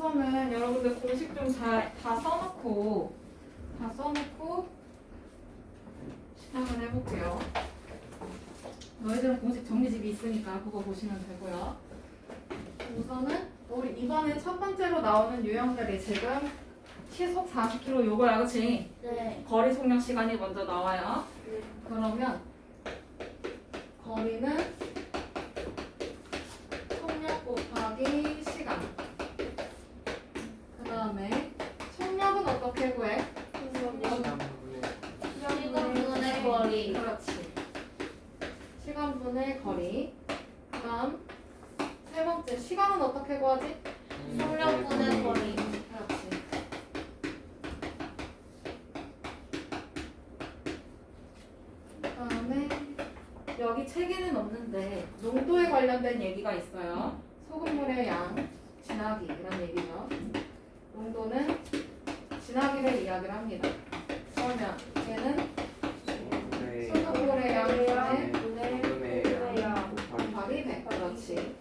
우선은 여러분들 공식 좀 잘 다 써놓고 시작을 해볼게요. 너희들은 공식 정리집이 있으니까 그거 보시면 되고요. 우선은 우리 이번에 첫 번째로 나오는 유형들이 지금 시속 40km 요거야, 그치? 네. 거리 속력 시간이 먼저 나와요. 네. 그러면 거리는 속력 곱하기 시간. 그 다음에 속력은 어떻게 구해? 시간분의 거리. 그렇지. 시간분의 거리. 그 다음 세 번째 시간은 어떻게 구하지? 속력분의 거리. 그렇지. 그 다음에 여기 책에는 없는데 농도에 관련된 얘기가 있어요. 소금물의 양, 진하기 이런 얘기죠. 농도는 진하기를 이야기를 합니다. 그러면 얘는 소금물의 양분의 곱하기 100. 그렇지.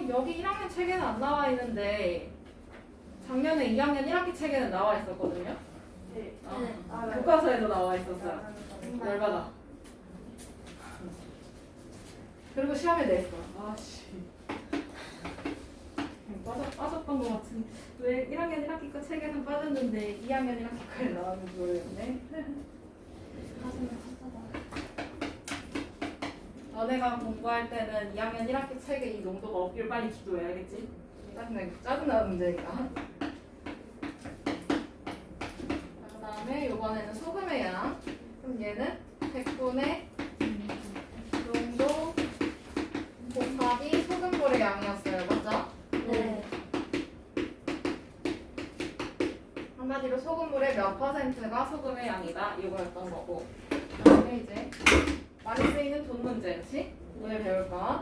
여기 1학년 책에는 안 나와 있는데 작년에 2학년 1학기 책에는 나와 있었거든요. 네. 교과서에도 나와 있었어요. 열받아. 그리고 시험에 냈어. 아씨. 빠졌던 것 같은데 왜 1학년 1학기 거 책에는 빠졌는데 2학년 1학기 거에 나왔는지 모르겠네. 가슴을 찾아봐. 너네가 공부할 때는 2학년 1학기 책에 이 농도가 없길 빨리 기도해, 알겠지? 짜증나는 문제니까. 그 다음에 이번에는 소금의 양. 그럼 얘는 100분의 농도 곱하기 소금물의 양이었어요. 맞죠? 네. 한마디로 소금물의 몇 퍼센트가 소금의 양이다. 이거였던 거고. 그 다음에 이제 많이 쓰이는 돈 문제, 그치? 오늘 배울 거.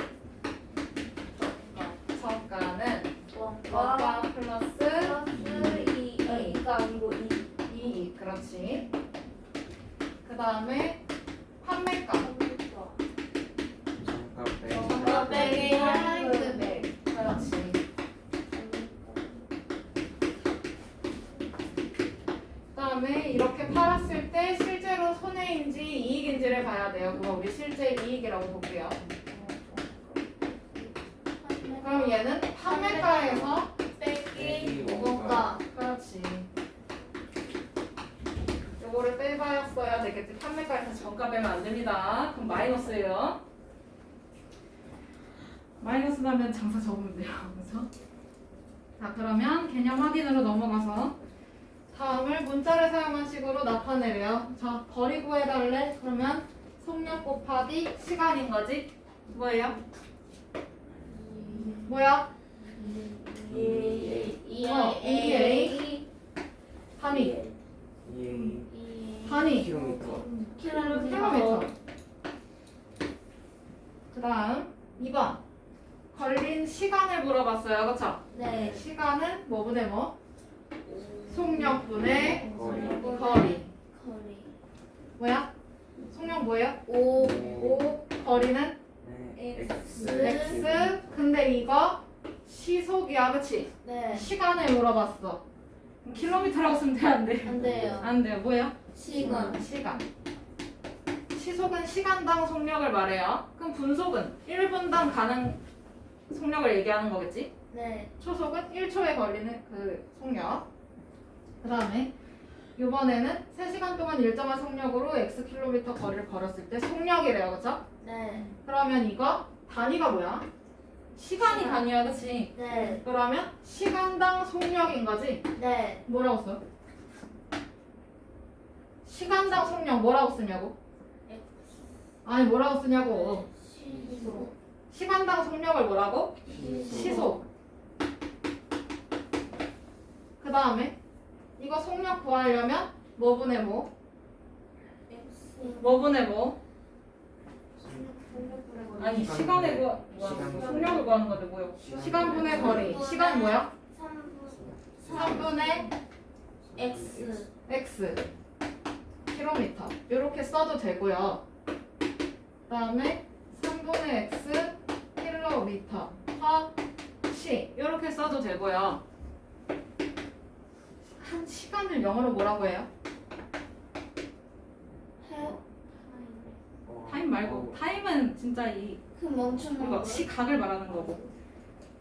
저가는 원가 플러스 2가 아니고 2. 그렇지. 그 다음에 판매가. 원가 빼기 할인금. 그렇지. 그 다음에 이렇게 팔았을 때 실제로 손해인지 이익인지를 봐야 돼요. 그거 우리 실제 이익이라고 볼게요. 그럼 얘는 판매가에서 빼기 원가. 그렇지. 요거를 빼봐야 되겠지. 판매가에서 정가 빼면 안 됩니다. 그럼 마이너스예요. 마이너스 나면 장사 접으면 돼요. 그래서 자, 그러면 개념 확인으로 넘어가서 다음을 문자를 사용한 식으로 나타내래요. 자, 거리 구해달래. 그러면 속력 곱하기 시간인 거지. 뭐예요? 뭐야? 2A 단위. 킬로미터. 그 다음 2번 걸린 시간을 물어봤어요. 그쵸? 네. 시간은 뭐분의 뭐? 속력분의 거리. 거리. 뭐야? 속력 뭐예요? 5 5. 거리는 X. X. 근데 이거 시속이야. 그치? 네. 시간을 물어봤어. 그럼 킬로미터라고 쓰면 돼? 안 돼? 안 돼요. 안 돼요. 뭐예요? 시간. 시간. 시속은 시간당 속력을 말해요. 그럼 분속은 1분당 가는 속력을 얘기하는 거겠지? 네. 초속은 1초에 걸리는 그 속력. 그 다음에 이번에는 3시간 동안 일정한 속력으로 X킬로미터 거리를 걸었을 때 속력이래요. 그쵸? 네. 그러면 이거 단위가 뭐야? 시간이 시간. 단위야. 그치? 네. 그러면 시간당 속력인 거지? 네. 뭐라고 써? 시간당 속력 뭐라고 쓰냐고? 아니 뭐라고 쓰냐고. 시속. 시간당 속력을 뭐라고? 시속. 그 다음에 이거 속력 구하려면 뭐분의 뭐? X. 뭐분의 뭐? 속력분의 거리. 아니 시간의 속력을 구하는 건데 뭐요? 시간분의 거리. 시간 뭐야? 3분의 X. X 킬로미터. 이렇게 써도 되고요. 그 다음에 3 3분의 x 킬로미터 퍼 시. 이렇게 써도 되고요. 한 시간을 영어로 뭐라고 해요? 타임 말고 타임은 진짜 이 그 멈추는 이거 거. 시각을 말하는 거고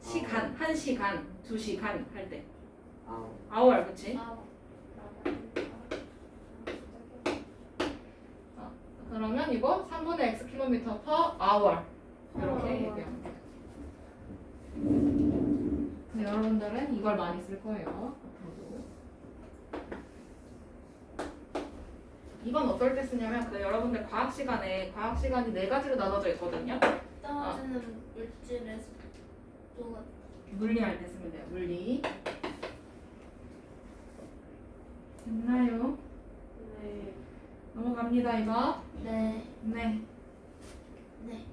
시간, 1시간, 2시간 할 때 hour 그치? 그러면 이거 3분의 x 킬로미터 per hour 이렇게 얘기하면 돼요. 근데 여러분들은 이걸 많이 쓸 거예요. 앞으로도. 이건 어떨 때 쓰냐면 그 여러분들 과학 시간에 과학 시간이 4가지로 나눠져 있거든요. 떨어지는 물질의 속도가. 물리할 때 쓰면 돼요. 물리. 됐나요? 네. 넘어갑니다 이거. 네. 네. 네.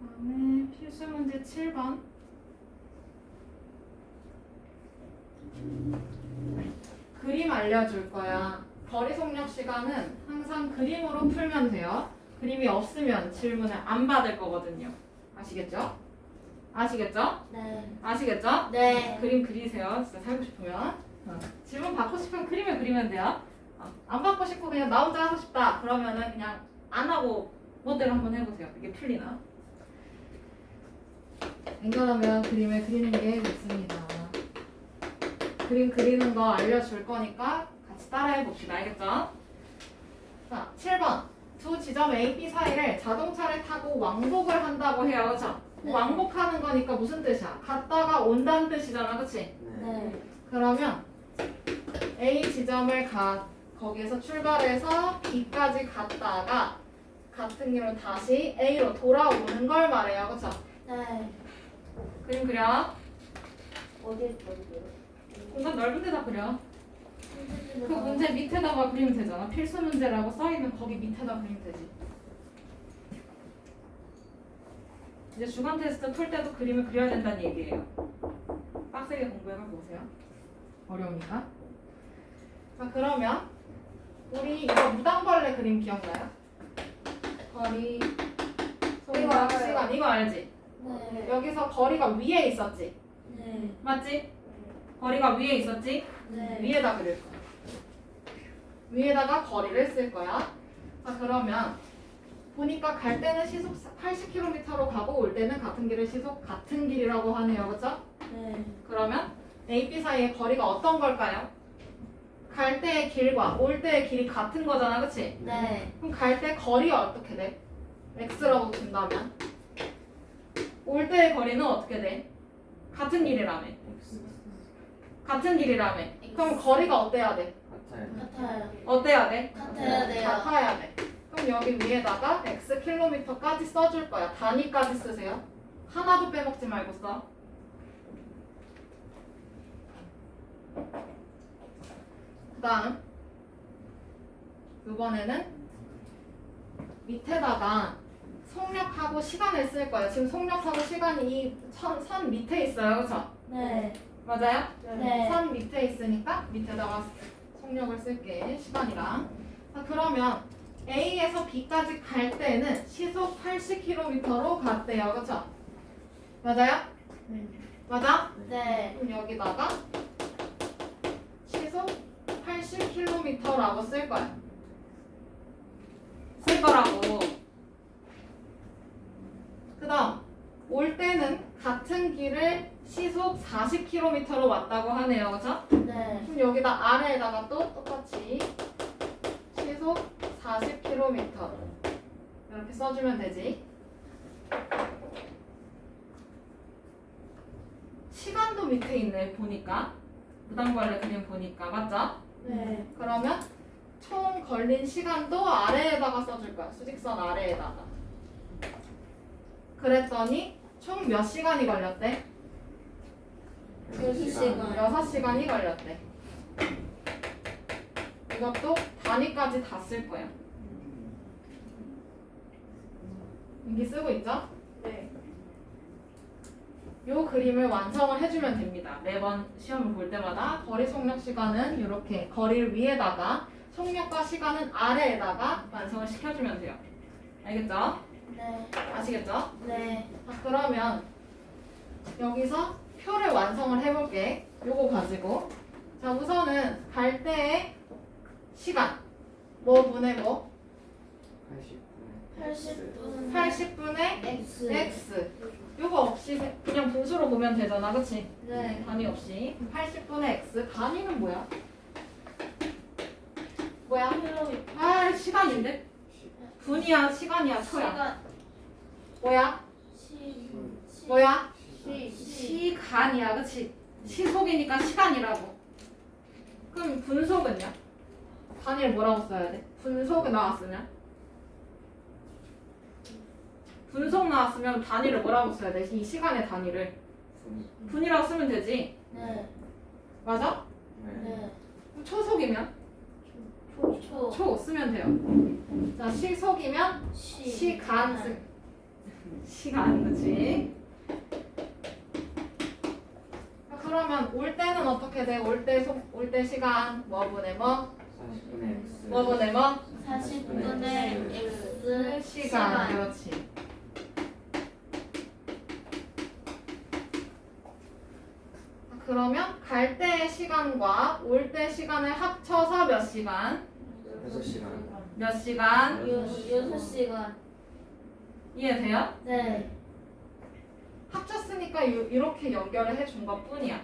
다음에 필수 문제 7번. 그림 알려줄 거야. 거리 속력 시간은 항상 그림으로 풀면 돼요. 그림이 없으면 질문을 안 받을 거거든요. 아시겠죠? 아시겠죠? 네. 아시겠죠? 네. 그림 그리세요. 진짜 살고 싶으면. 질문 받고 싶으면 그림을 그리면 돼요. 안 받고 싶고 그냥 나 혼자 하고 싶다. 그러면은 그냥 안 하고 멋대로 한번 해보세요. 이게 풀리나? 앵간하면 그림을 그리는 게 좋습니다. 그림 그리는 거 알려줄 거니까 같이 따라해 봅시다. 알겠죠? 자, 7번. 두 지점 A, B 사이를 자동차를 타고 왕복을 한다고 해요. 그죠? 네. 왕복하는 거니까 무슨 뜻이야? 갔다가 온다는 뜻이잖아. 그치? 네. 그러면 A 지점을 거기에서 출발해서 B까지 갔다가 같은 길로 다시 A로 돌아오는 걸 말해요. 그쵸? 네. 그림 그려. 어디에 있어요? 공간 넓은 데다 그려. 그 문제 밑에다가 그리면 되잖아. 필수 문제라고 써있는 거기 밑에다 그리면 되지. 이제 주간 테스트 풀 때도 그림을 그려야 된다는 얘기예요. 빡세게 공부해갖고 오세요. 어려우니까. 자, 그러면 우리 이거 무당벌레 그림 기억나요? 거리, 이거 속력, 알아요. 시간 이거 알지? 네. 여기서 거리가 위에 있었지? 네. 맞지? 거리가 위에 있었지? 네. 위에다 그릴 거야. 위에다가 거리를 쓸 거야. 자, 그러면 보니까 갈 때는 시속 80km로 가고 올 때는 같은 길을 시속 같은 길이라고 하네요. 그죠? 네. 그러면 A, B 사이의 거리가 어떤 걸까요? 갈 때의 길과 올 때의 길이 같은 거잖아. 그치? 네. 그럼 갈 때 거리가 어떻게 돼? X라고 준다면 올 때의 거리는 어떻게 돼? 같은 길이라며. 같은 길이라며. 그럼 거리가 어때야 돼? 같아요. 어때야 돼? 같아야 돼요. 같아야 돼. 그럼 여기 위에다가 x 킬로미터까지 써줄 거야. 단위까지 쓰세요. 하나도 빼먹지 말고 써. 그 다음 이번에는 밑에다가 속력하고 시간을 쓸 거예요. 지금 속력하고 시간이 이 선 밑에 있어요. 그쵸? 네. 맞아요? 네. 선 밑에 있으니까 밑에다가 속력을 쓸게. 시간이랑. 자, 그러면 A에서 B까지 갈 때는 시속 80km로 갔대요. 그쵸? 맞아요? 맞아? 네. 그럼 여기다가 시속 80km라고 쓸 거야. 쓸 거라고. 그 다음 올 때는 같은 길을 시속 40km로 왔다고 하네요. 그쵸? 네. 그럼 여기다 아래에다가 또 똑같이 시속 40km 이렇게 써주면 되지. 시간도 밑에 있네. 보니까 무당벌레 그림 보니까 맞죠? 네. 그러면 총 걸린 시간도 아래에다가 써줄 거야. 수직선 아래에다가. 그랬더니 총 몇 시간이 걸렸대? 6시간. 6시간이 걸렸대. 이것도 단위까지 다 쓸 거야. 여기 쓰고 있죠? 네. 요 그림을 완성을 해주면 됩니다. 매번 시험을 볼 때마다 거리 속력 시간은 이렇게 거리를 위에다가 속력과 시간은 아래에다가 완성을 시켜주면 돼요. 알겠죠? 네. 아시겠죠? 네. 자, 그러면 여기서 표를 완성을 해볼게. 요거 가지고. 자, 우선은 갈 때의 시간. 뭐 분의 뭐? 80분. 80분의 X. x. 요거 없이 그냥 분수로 보면 되잖아. 그치? 네. 단위 없이. 80분의 x. 단위는 뭐야? 뭐야? 아, 시간인데? 분이야, 시간이야, 초야. 시간. 뭐야? 시. 뭐야? 시. 시간이야, 그치? 시속이니까 시간이라고. 그럼 분속은요? 단위를 뭐라고 써야 돼? 분속이 나왔으면? 분속 나왔으면 단위를 뭐라고 써야 돼? 이 시간의 단위를. 분이라고 쓰면 되지. 네. 맞아? 네. 그럼 초속이면? 초. 초 쓰면 돼요. 자, 시속이면 시간. 시간, 그치? 그러면 올 때는 어떻게 돼? 올 때 시간 뭐분의 뭐? 40분의 x 뭐분의 뭐? 40분의 X. 시간. 그렇지. 그러면 갈 때의 시간과 올 때 시간을 합쳐서 몇 시간? 6시간 몇 시간? 6시간. 이해돼요? 네. 합쳤으니까 이렇게 연결을 해준 것 뿐이야.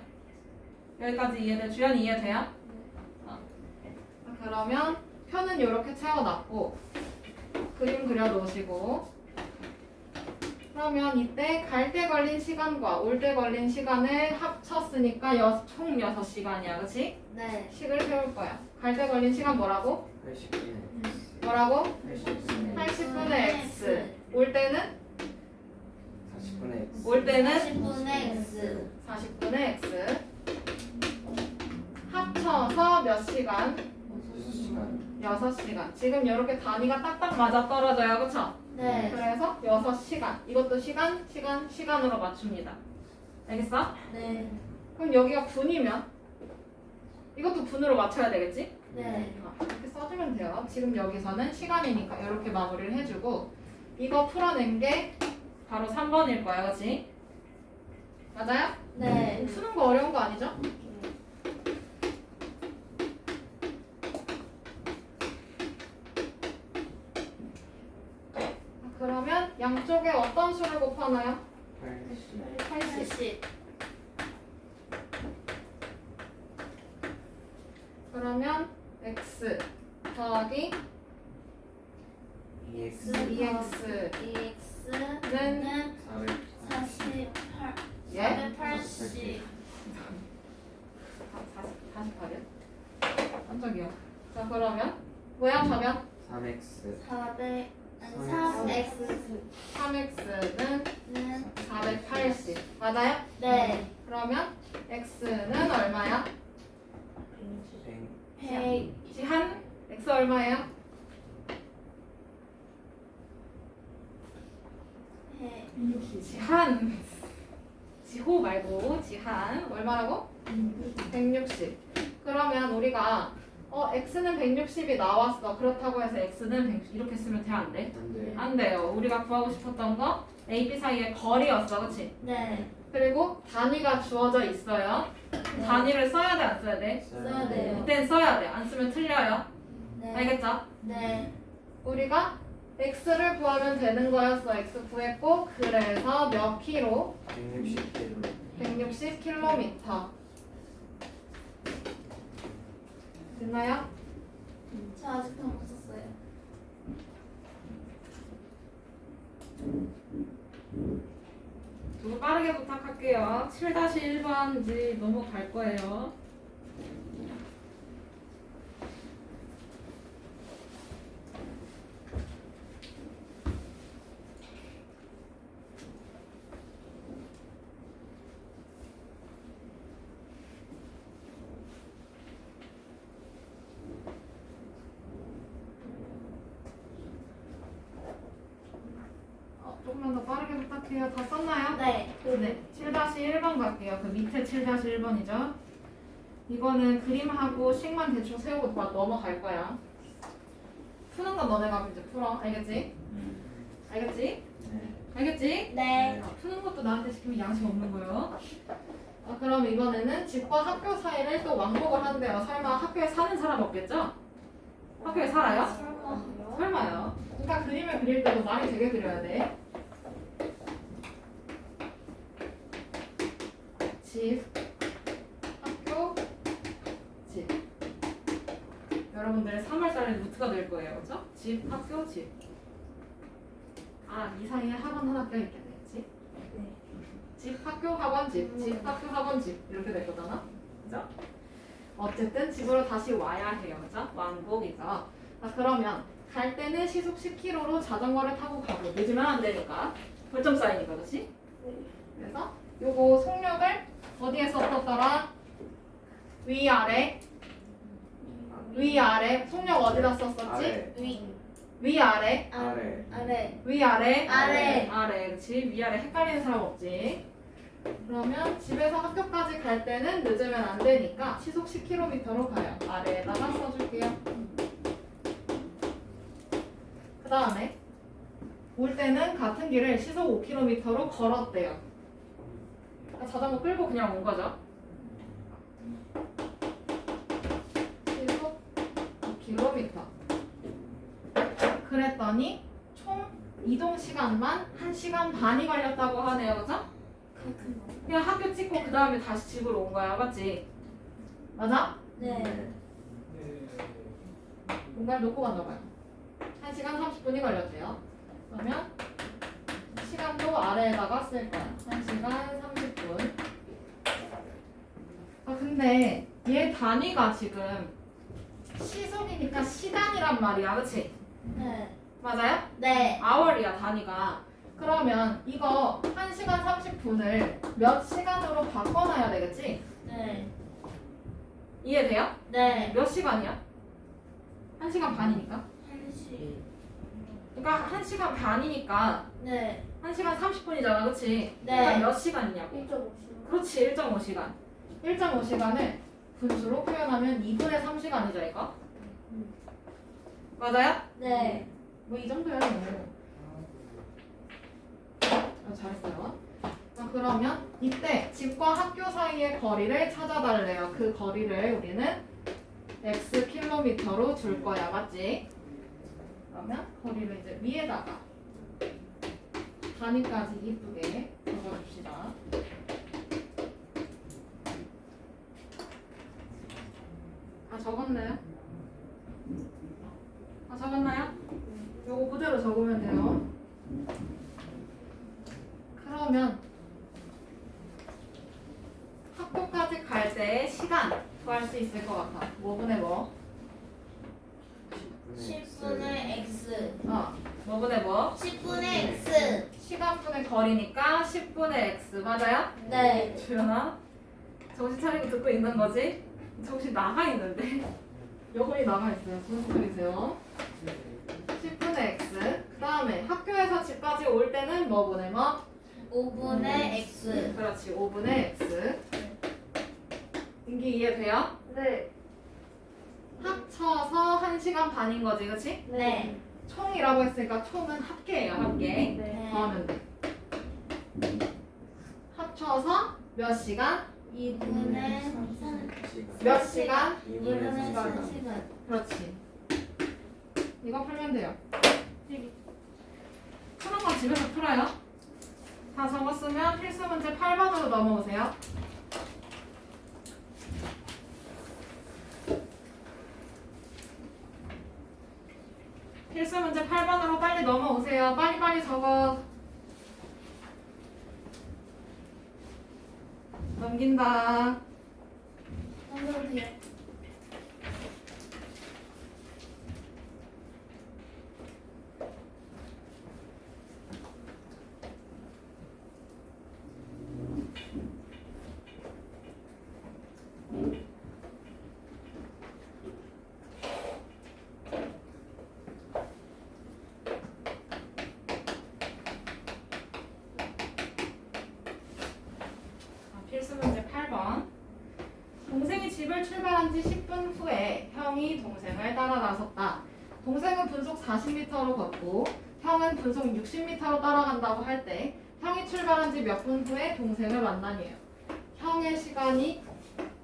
여기까지 이해돼? 주연이 이해돼요? 그러면 표는 이렇게 채워놨고 그림 그려놓으시고 그러면 이때 갈 때 걸린 시간과 올 때 걸린 시간을 합쳤으니까 총 6시간이야. 그치? 네. 식을 세울 거야. 갈 때 걸린 시간 뭐라고? 80분의 뭐라고? 80분의 80분의 x. 올 때는? 40분의 x 올 때는? 40분의 X. 40분의 x. 합쳐서 몇 시간? 6시간 6시간. 지금 이렇게 단위가 딱딱 맞아 떨어져요. 그쵸? 네. 그래서 6시간. 이것도 시간으로 맞춥니다. 알겠어? 네. 그럼 여기가 분이면 이것도 분으로 맞춰야 되겠지? 네. 이렇게 써주면 돼요. 지금 여기서는 시간이니까 이렇게 마무리를 해주고 이거 풀어낸 게 바로 3번일 거야. 그치? 맞아요? 네. 푸는 거 어려운 거 아니죠? 그러면 양쪽에 어떤 수를 곱하나요? 80 80. 그러면 x 더하기 2x 2x는 2X는 400 예? 480. 48이요? 깜짝이야. 자 그러면 뭐야 저면 3x 3x는 480 맞아요? 네. 그러면 x는 얼마야? 100. 지한 x 얼마예요? 지한 지호 말고 지한 얼마라고? 160. 그러면 우리가 x는 160이 나왔어. 그렇다고 해서 x는 160 이렇게 쓰면 돼 안 돼? 안돼 안 돼요. 우리가 구하고 싶었던 거 A, B 사이의 거리였어. 그치? 네. 그리고 단위가 주어져 있어요. 단위를 써야 돼 안 써야 돼? 써야 돼요. 이땐 써야 돼. 안 쓰면 틀려요. 네. 알겠죠? 네. 우리가 x를 구하면 되는 거였어. x 구했고 그래서 몇 킬로? 160kg 160km. 됐나요? 저 아직도 못 썼어요. 좀 빠르게 부탁할게요. 7-1번 이제 넘어갈 거예요. 조금만 더 빠르게 부탁해요. 다 썼나요? 네. 네. 7-1번 갈게요. 그 밑에 7-1번이죠. 이거는 그림하고 식만 대충 세우고 넘어갈 거야. 푸는 건 너네가 이제 풀어. 알겠지? 알겠지? 네. 알겠지? 네. 푸는 것도 나한테 시키면 양심 없는 거예요. 그럼 이번에는 집과 학교 사이를 또 왕복을 한대요. 설마 학교에 사는 사람 없겠죠? 학교에 살아요? 설마. 설마요. 그러니까 그림을 그릴 때도 많이 되게 그려야 돼. 집, 학교, 집. 여러분들 3월달에 루트가 될 거예요. 그죠? 집, 학교, 집. 이 사이에 학원 하나 껴있겠네. 그치? 네. 집, 학교, 학원, 집. 집, 학교, 학원, 집. 이렇게 될 거잖아. 그죠? 어쨌든 집으로 다시 와야 해요. 그죠? 왕복이죠. 그러면 갈 때는 시속 10km로 자전거를 타고 가고 늦으면 안 되니까. 벌점 쌓이니까, 그치? 그래서 요거 속력을 어디에 썼었더라? 위아래. 위아래. 속력 어디다 썼었지? 아래. 위아래. 아래. 아래. 위아래. 아래. 아래. 그치? 위아래 헷갈리는 사람 없지? 그러면 집에서 학교까지 갈 때는 늦으면 안 되니까 시속 10km로 가요. 아래에다가 써줄게요. 그 다음에 올 때는 같은 길을 시속 5km로 걸었대요. 자전거 끌고 그냥 온 거죠. 시속 5km. 그랬더니 총 이동 시간만 1시간 반이 걸렸다고 하네요. 그죠? 그냥 학교 찍고 그 다음에 다시 집으로 온 거야. 맞지? 맞아? 네. 뭔가를 놓고 갔나 봐요. 1시간 30분이 걸렸대요. 그러면 시간도 아래에다가 쓸 거야. 1시간 30분. 근데 얘 단위가 지금 시속이니까 시간이란 말이야. 그치? 네. 맞아요? 네. hour이야 단위가. 그러면 이거 1시간 30분을 몇 시간으로 바꿔놔야 되겠지? 네. 이해돼요? 네. 몇 시간이야? 1시간 반이니까. 1시. 그러니까 1시간 반이니까 네. 1시간 30분이잖아. 그치? 네. 그러니까 몇 시간이냐고. 1.5시간. 그렇지. 1.5시간. 1.5시간을 분수로 표현하면 2분의 3시간이죠 이거? 맞아요? 네. 뭐 이 정도야 뭐. 잘했어요. 그러면 이때 집과 학교 사이의 거리를 찾아달래요. 그 거리를 우리는 x 킬로미터로 줄 거야. 맞지? 그러면 거리를 이제 위에다가 단위까지 이쁘게 적어줍시다. 다 적었나요? 다 적었나요? 요거 그대로 적으면 돼요. 그러면 학교까지 갈 때의 시간 구할 수 있을 것 같아. 뭐분의 뭐? 10분의 x. 뭐분의 뭐? 10분의 x. 시간분의 거리니까 10분의 x. 맞아요? 네. 주연아 정신 차리고 듣고 있는 거지? 정신 나가 있는데 여건이 나가 있어요. 정신 차리세요. 10분의 x. 그 다음에 학교에서 집까지 올 때는 뭐분의 뭐? 5분의 x. 그렇지. 5분의 x. 인기 이해돼요? 네. 합쳐서 1시간 반인 거지, 그치? 네. 총이라고 했으니까 총은 합계예요, 합계. 네. 더하면 돼. 합쳐서 몇 시간? 2분의 3. 몇 시간? 2분의 2분의 3시간. 그렇지. 이거 풀면 돼요. 푸는 건 집에서 풀어요. 다 적었으면 필수 문제 8번으로 넘어오세요. 필수 문제 8번으로 빨리 넘어오세요. 빨리빨리 적어. 넘긴다. 넘겨도 돼요. 필수 문제 8번. 동생이 집을 출발한 지 10분 후에 형이 동생을 따라 나섰다. 동생은 분속 40m로 걷고 형은 분속 60m로 따라간다고 할 때 형이 출발한 지 몇 분 후에 동생을 만나니에요. 형의 시간이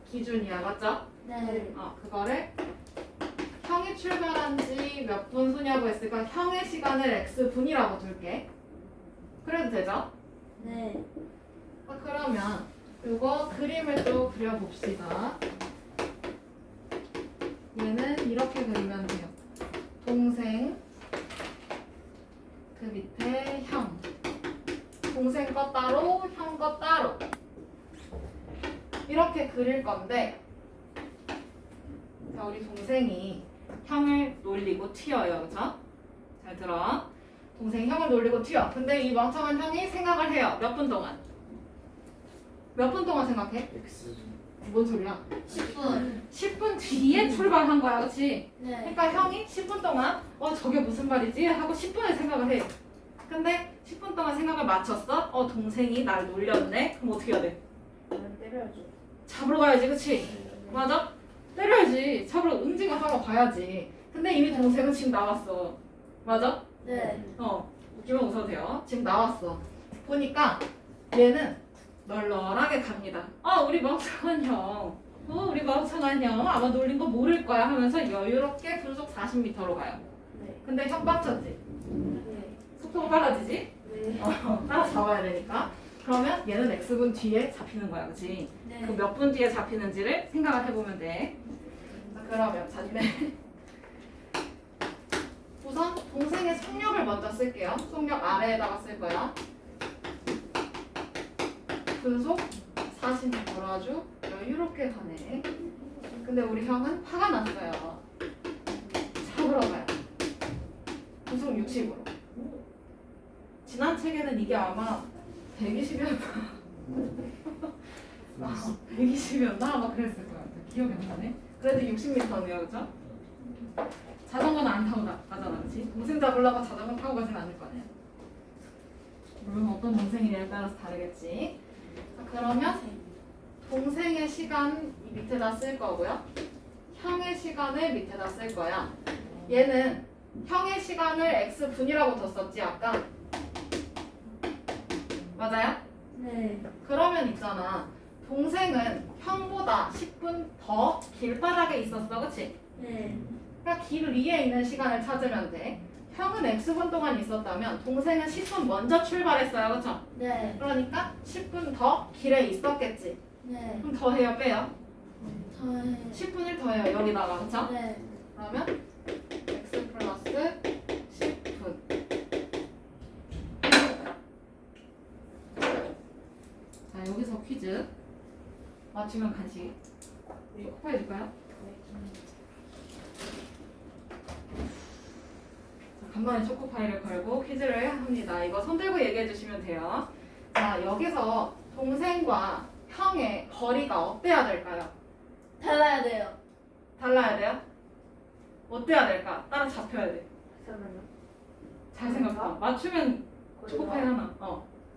기준이야, 맞죠? 네. 그거를 형이 출발한 지 몇 분 후냐고 했으니까 형의 시간을 x분이라고 둘게. 그래도 되죠? 네. 그러면 이거 그림을 또 그려봅시다. 얘는 이렇게 그리면 돼요. 동생, 그 밑에 형. 동생 거 따로, 형 거 따로. 이렇게 그릴 건데, 자, 우리 동생이 형을 놀리고 튀어요. 그쵸? 잘 들어. 동생이 형을 놀리고 튀어. 근데 이 멍청한 형이 생각을 해요. 몇 분 동안? 몇 분 동안 생각해? X 뭔 소리야? 10분. 10분 뒤에 출발한 거야, 그치? 네. 그러니까 형이 10분 동안 저게 무슨 말이지? 하고 10분을 생각을 해. 근데 10분 동안 생각을 마쳤어? 동생이 날 놀렸네? 그럼 어떻게 해야 돼? 때려야죠. 잡으러 가야지, 그치? 맞아? 때려야지. 잡으러 응징을 하러 가야지. 근데 이미 동생은 지금 나왔어. 맞아? 네. 웃기면 웃어도 돼요. 지금 나왔어. 보니까 얘는 널널하게 갑니다. 우리 멍청한 형. 우리 멍청한 형. 아마 놀린 거 모를 거야 하면서 여유롭게 분속 40m로 가요. 네. 근데 형 빡쳤지? 네. 속도가 빨라지지? 네. 따라잡아야 되니까. 그러면 얘는 x분 뒤에 잡히는 거야, 그치? 네. 그 몇 분 뒤에 잡히는지를 생각을 해보면 돼. 자, 그러면 자기네 우선 동생의 속력을 먼저 쓸게요. 속력 아래에다가 쓸 거야. 분속 40m로 아주 여유롭게 가네. 근데 우리 형은 화가 났어요. 잡으러 가요. 분속 60으로. 지난 책에는 이게 아마 120이었나? 120이었나? 아마 그랬을 것 같아. 기억이 안 나네. 그래도 60m네요, 그죠? 자전거는 안 타고 가잖아, 그치? 동생 잡으려고 자전거 타고 가진 않을 거 아니야. 물론 어떤 동생이냐에 따라서 다르겠지. 자, 그러면 동생의 시간 이 밑에다 쓸 거고요. 형의 시간을 밑에다 쓸 거야. 얘는 형의 시간을 x분이라고 뒀었지, 아까? 맞아요? 네. 그러면 있잖아. 동생은 형보다 10분 더 길바닥에 있었어, 그치? 네. 그러니까 길 위에 있는 시간을 찾으면 돼. 형은 x분 동안 있었다면 동생은 10분 먼저 출발했어요, 그쵸? 네. 그러니까 10분 더 길에 있었겠지. 네. 그럼 더해요, 빼요? 저의 10분을 더해요, 여기다가, 그쵸? 네. 그러면 x 플러스 10분. 자, 여기서 퀴즈. 맞추면 간식. 초코파이 줄까요? 자, 간만에 초코파이를 걸고 퀴즈를 합니다. 이거 손 들고 얘기해 주시면 돼요. 자, 여기서 동생과 형의 거리가 어때야 될까요? 달라야 돼요. 달라야 돼요? 어때야 될까? 따라 잡혀야 돼. 잠깐만요. 잘 생각해. 맞추면 초코파이 하나.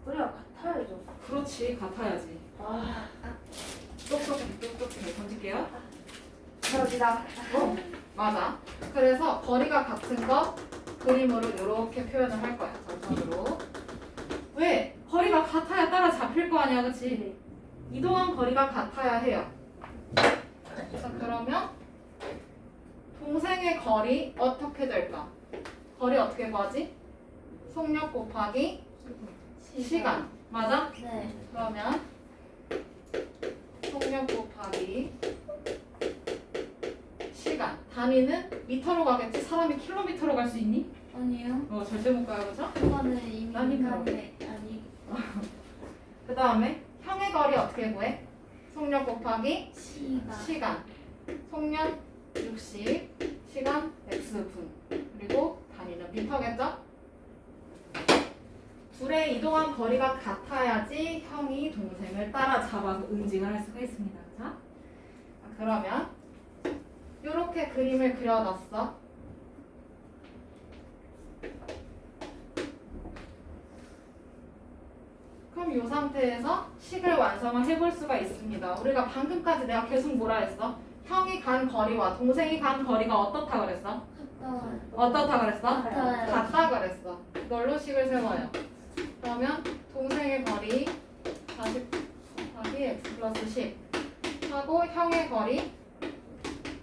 거리가 같아야죠. 그렇지, 같아야지. 똑똑히 던질게요. 여기다. 맞아. 그래서 거리가 같은 거 그림으로 이렇게 표현을 할 거야. 전선으로. 왜? 거리가 같아야 따라 잡힐 거 아니야, 그치? 이동한 거리가 같아야 해요. 자, 그러면 동생의 거리 어떻게 될까? 거리 어떻게 구하지? 속력 곱하기 시간. 맞아? 네. 그러면 속력 곱하기 시간. 단위는 미터로 가겠지? 사람이 킬로미터로 갈 수 있니? 아니요. 절대 못 가요, 그죠? 그거는 이미 난 힘들어. 아니. 아니. 그 다음에 형의 거리 어떻게 구해? 속력 곱하기 시간. 시간. 속력 60, 시간 x분. 그리고 단위는 미터겠죠? 둘의 이동한 거리가 같아야지 형이 동생을 따라잡아서 응징을 할 수가 있습니다. 자, 그러면 이렇게 그림을 그려놨어. 그럼 이 상태에서 식을 완성을 해볼 수가 있습니다. 우리가 방금까지 내가 계속 뭐라 했어? 형이 간 거리와 동생이 간 거리가 어떻다 그랬어? 어떻다 그랬어? 같아요. 같다 그랬어. 이걸로 식을 세워요. 그러면 동생의 거리 40 곱하기 x 플러스 10 하고 형의 거리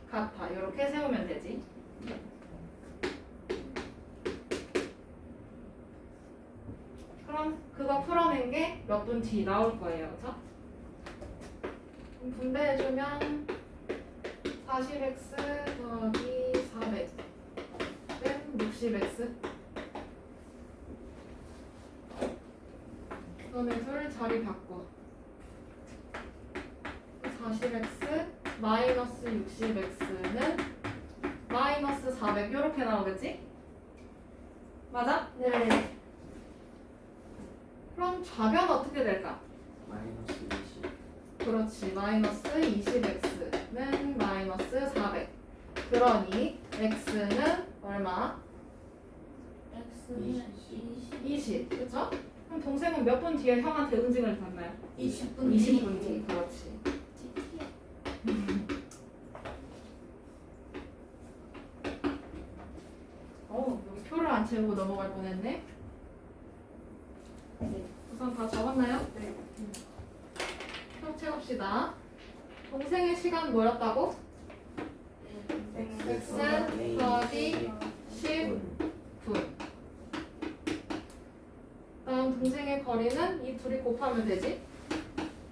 같아. 이렇게 세우면 되지. 그럼 그거 풀어낸 게 몇 분 뒤 나올 거예요. 그죠? 그럼 분배해주면 40x 더하기 400은 60x. 너네 둘 자리 바꿔. 40x 마이너스 60x는 마이너스 400 이렇게 나오겠지? 맞아? 네. 그럼 좌변 어떻게 될까? 마이너스 20. 그렇지. 마이너스 20x는 마이너스 400. 그러니 x는 얼마? X는 20. 그쵸? 그럼 동생은 몇 분 뒤에 형한테 응징을 받나요? 20분 20분 뒤. 그렇지. 여기 표를 안 채우고 넘어갈 뻔했네. 네. 우선 다 적었나요? 네. 표 채웁시다. 동생의 시간 뭐였다고? x 더하기 10분. 다음 동생의 거리는 이 둘이 곱하면 되지?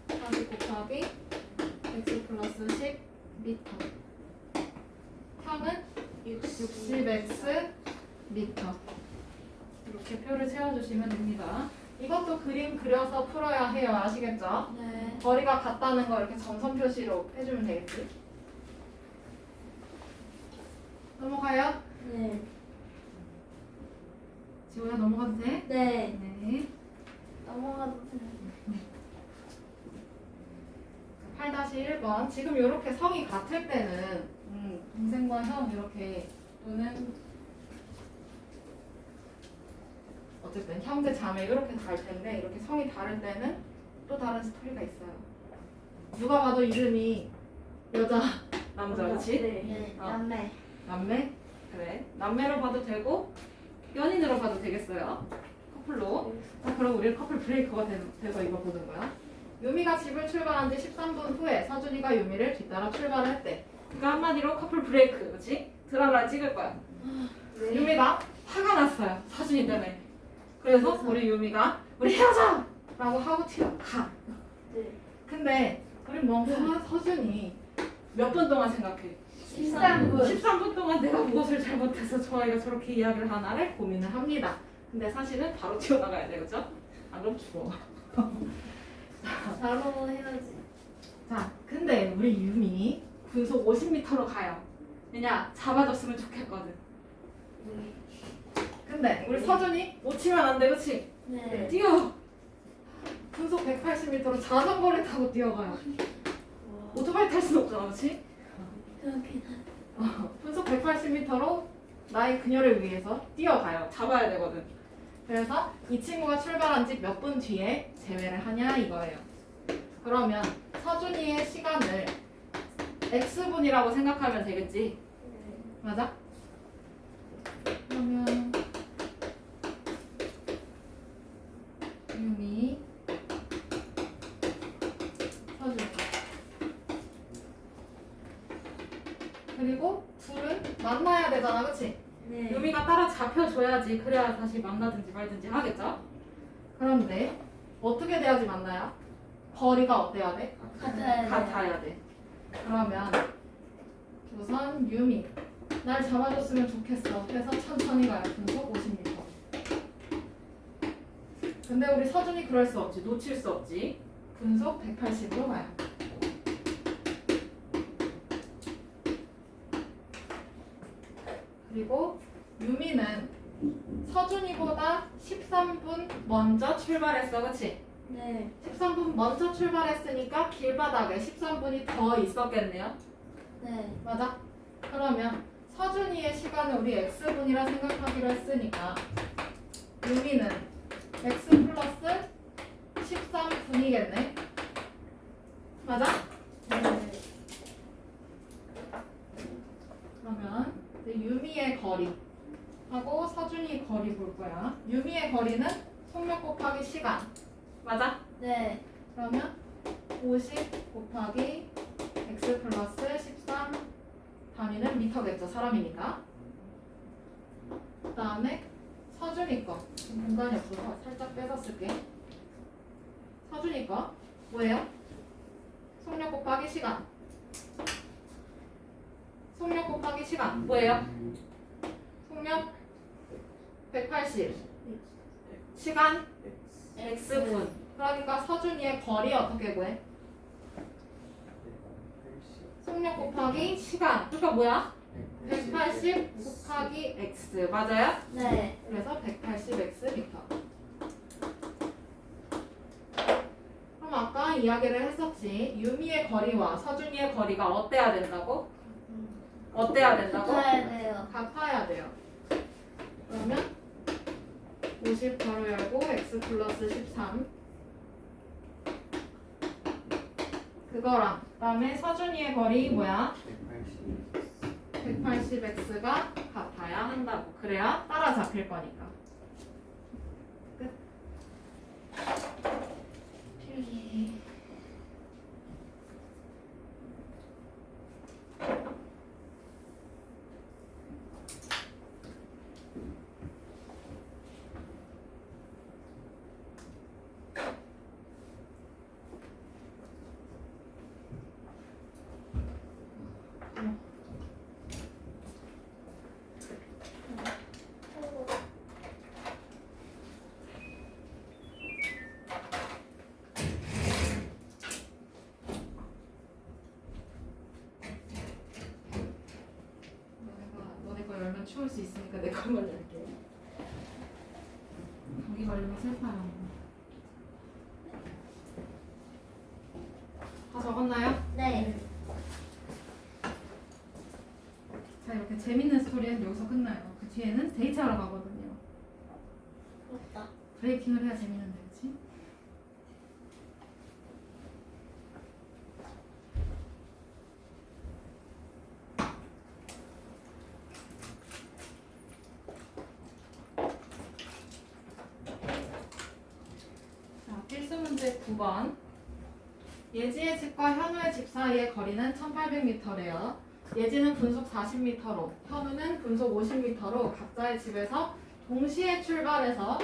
40 곱하기 x 플러스 10 미터. 형은 60x 미터. 이렇게 표를 채워주시면 됩니다. 이것도 그림 그려서 풀어야 해요. 아시겠죠? 네. 거리가 같다는 거 이렇게 점선 표시로 해주면 되겠지? 넘어가요? 네. 지호야 넘어가도 돼? 네. 네. 넘어가도 돼요. 8-1번. 지금 이렇게 성이 같을 때는 동생과 형 이렇게 또는 어쨌든 형제 자매 이렇게 갈 텐데 이렇게 성이 다를 때는 또 다른 스토리가 있어요. 누가 봐도 이름이 여자 남자 그렇지? 네. 남매. 남매? 그래. 남매로 봐도 되고 연인으로 봐도 되겠어요. 커플로. 그럼 우리 커플 브레이커가 돼서 이거 보는 거야. 유미가 집을 출발한 지 13분 후에 서준이가 유미를 뒤따라 출발을 했대. 그러니까 한마디로 커플 브레이크, 그렇지? 드라마를 찍을 거야. 네. 유미가 화가 났어요. 서준이 때문에. 그래서 우리 유미가 우리 헤어져! 라고 하고 가. 네. 근데 우리 멍청한 서준이 몇 분 동안 생각해? 13분. 13분 동안 내가 무엇을 잘못해서 저 아이가 저렇게 이야기를 하나를 고민을 합니다. 근데 사실은 바로 튀어나가야 돼, 그죠? 안 그럼 죽어. 바로 헤어지. 자, 근데 우리 유미 분속 50m로 가요. 왜냐? 잡아줬으면 좋겠거든. 근데 우리 서준이 놓치면 안 돼, 그치? 네. 뛰어! 분속 180m로 자전거를 타고 뛰어가요. 오토바이 탈 수는 없잖아, 그치? 그렇긴 하다. 분속 180m로 나의 그녀를 위해서 뛰어가요. 잡아야 되거든. 그래서 이 친구가 출발한 지 몇 분 뒤에 재회를 하냐 이거예요. 그러면 서준이의 시간을 x분이라고 생각하면 되겠지? 맞아? 그러면 유미 서준 그리고 둘은 만나야 되잖아, 그치? 네. 유미가 따라 잡혀줘야지. 그래야 다시 만나든지 말든지 하겠죠? 그런데 어떻게 돼야지 만나요? 거리가 어때야 돼? 같아야 돼. 같아야 돼. 그러면 우선 유미 날 잡아줬으면 좋겠어. 해서 천천히 가요. 분속 50m. 근데 우리 서준이 그럴 수 없지. 놓칠 수 없지. 분속 180으로 가요. 그리고 유미는 서준이보다 13분 먼저 출발했어, 그치? 네. 13분 먼저 출발했으니까 길바닥에 13분이 더 있었겠네요. 네. 맞아? 그러면 서준이의 시간을 우리 x분이라 생각하기로 했으니까 유미는 x 플러스 13분이겠네. 맞아? 네. 그러면 이제 유미의 거리 유미의 거리는 속력 곱하기 시간. 맞아? 네. 그러면 50 곱하기 x 플러스 13 단위는 미터겠죠. 사람이니까. 그 다음에 서준이 거. 지금 공간이 없어서 살짝 빼서 쓸게. 서준이 거 뭐예요? 속력 곱하기 시간. 속력 곱하기 시간 뭐예요? 속력 180. 시간 x분. 그러니까 서준이의 거리 어떻게 구해? 속력 곱하기 시간. 그러니까 뭐야? 180 곱하기 x. 맞아요? 네. 그래서 180x 미터. 그럼 아까 이야기를 했었지. 유미의 거리와 서준이의 거리가 어때야 된다고? 어때야 된다고? 가야 돼요. 같아야 돼요. 그러면 50 괄호 열고 x 플러스 13 그거랑 그다음에 서준이의 거리 뭐야? 180x가 같아야 한다고. 그래야 따라잡힐 거니까. 끝. 필기. 너네 거 열면 추울 수 있으니까 내 것만 열게. 감기 걸리면 슬퍼요. 다 적었나요? 네. 자, 이렇게 재밌는 스토리는 여기서 끝나요. 그 뒤에는 데이트하러 가거든요. 맞다. 브레이킹을 해야 재밌는데, 그치? 자, 필수 문제 9번. 예지의 집과 현우의 집 사이의 거리는 1800m래요. 예지는 분속 40m로, 현우는 분속 50m로 각자의 집에서 동시에 출발해서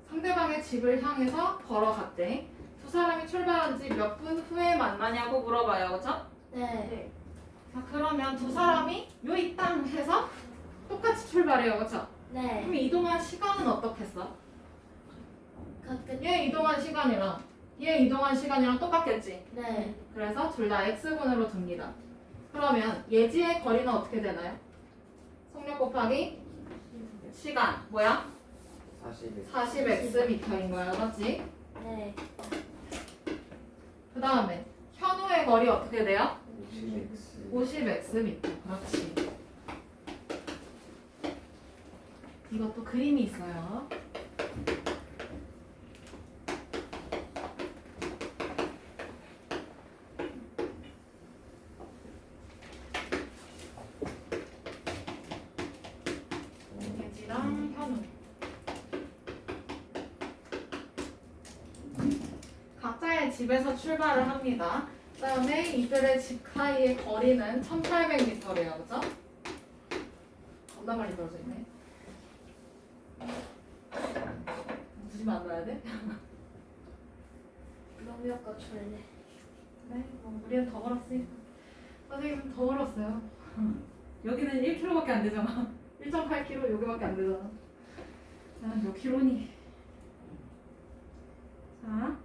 상대방의 집을 향해서 걸어갔대. 두 사람이 출발한 지 몇 분 후에 만나냐고 물어봐요. 그쵸? 네. 자, 그러면 두 사람이 요이 땅 해서 똑같이 출발해요. 그쵸? 네. 그럼 이동한 시간은 어떻겠어? 가끔. 얘 이동한 시간이랑 얘 이동한 시간이랑 똑같겠지? 네. 그래서 둘 다 x분으로 둡니다. 그러면 예지의 거리는 어떻게 되나요? 속력 곱하기 시간 뭐야? 40x 미터인 거야, 맞지? 네. 그 다음에 현우의 거리 어떻게 돼요? 50x 50x 미터. 그렇지. 이것도 그림이 있어요. 예지랑 현우. 각자의 집에서 출발을 합니다. 그 다음에 이들의 집 사이의 거리는 1800m래요. 그죠? 겁나 많이 떨어져 있네. 두시면 안 놔야 돼? 너무 약간 졸래. 네, 우리는 더 걸었으니까. 선생님은 더 걸었어요. 여기는 1km밖에 안 되잖아. 1.8km 여기밖에 안 되잖아. 자, 몇 킬로니? 자,